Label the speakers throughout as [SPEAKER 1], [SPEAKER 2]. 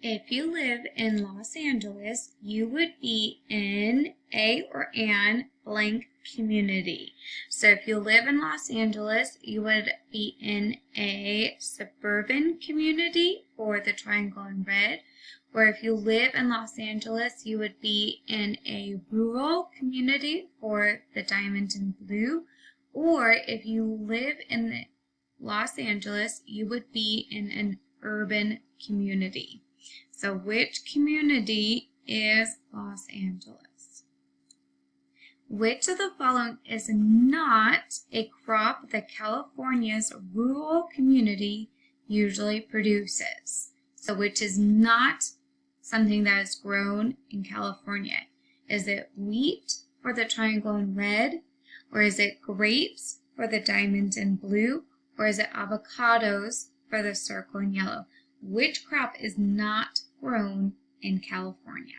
[SPEAKER 1] If you live in Los Angeles, you would be in a or an blank community. So if you live in Los Angeles, you would be in a suburban community for the triangle in red. Or if you live in Los Angeles, you would be in a rural community for the diamond in blue. Or if you live in Los Angeles, you would be in an urban community. So which community is Los Angeles? Which of the following is not a crop that California's rural community usually produces? So which is not something that is grown in California? Is it wheat for the triangle in red? Or is it grapes for the diamond in blue? Or is it avocados for the circle in yellow? Which crop is not grown in California?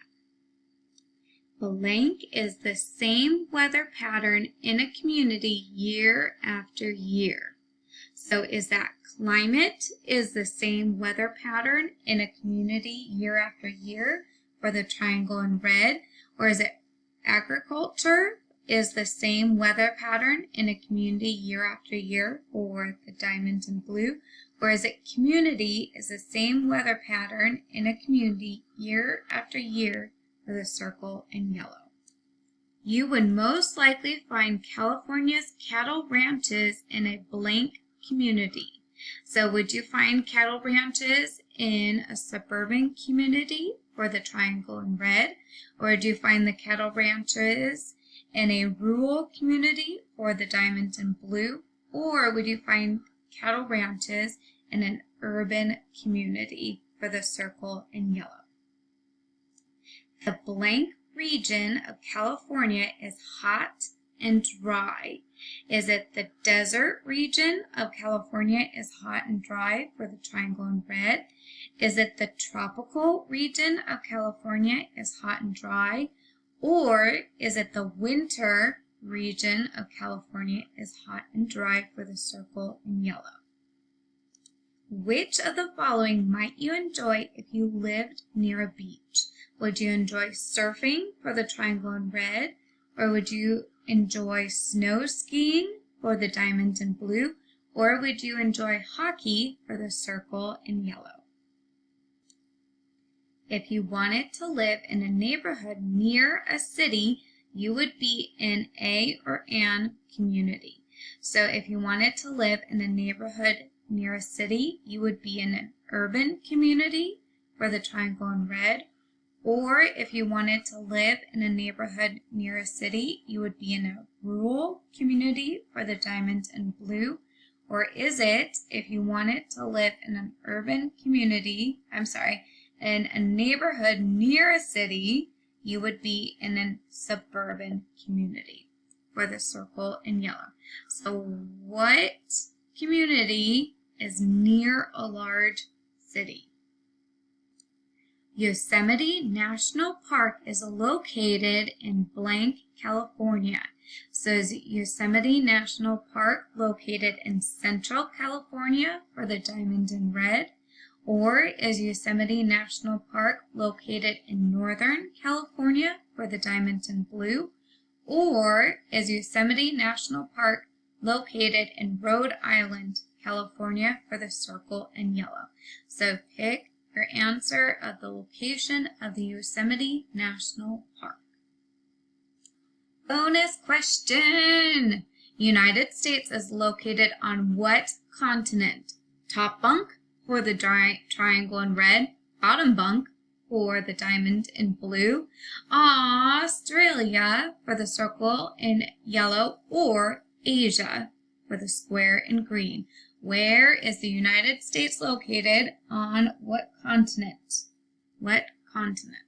[SPEAKER 1] Blank is the same weather pattern in a community year after year. So is that climate is the same weather pattern in a community year after year for the triangle in red? Or is it agriculture is the same weather pattern in a community year after year for the diamond in blue? Or is it community is the same weather pattern in a community year after year for the circle in yellow? You would most likely find California's cattle ranches in a blank community. So would you find cattle ranches in a suburban community for the triangle in red? Or would you find the cattle ranches in a rural community for the diamond in blue? Or would you find cattle ranches in an urban community for the circle in yellow? The blank region of California is hot and dry. Is it the desert region of California is hot and dry for the triangle in red? Is it the tropical region of California is hot and dry? Or is it the winter region of California is hot and dry for the circle in yellow? Which of the following might you enjoy if you lived near a beach? Would you enjoy surfing for the triangle in red? Or would you enjoy snow skiing for the diamond in blue? Or would you enjoy hockey for the circle in yellow? If you wanted to live in a neighborhood near a city, you would be in a or an community. So if you wanted to live in a neighborhood near a city, you would be in an urban community for the triangle in red. Or if you wanted to live in a neighborhood near a city, you would be in a rural community for the diamond in blue. Or is it if you wanted to live in an urban community, in a neighborhood near a city, you would be in a suburban community for the circle in yellow. So what community is near a large city? Yosemite National Park is located in blank, California. So is Yosemite National Park located in Central California for the diamond in red? Or is Yosemite National Park located in Northern California for the diamond in blue? Or is Yosemite National Park located in Rhode Island, California for the circle in yellow? So pick your answer of the location of the Yosemite National Park. Bonus question! United States is located on what continent? Top bunk for the triangle in red, bottom bunk for the diamond in blue, Australia for the circle in yellow, or Asia for the square in green. Where is the United States located on what continent? What continent?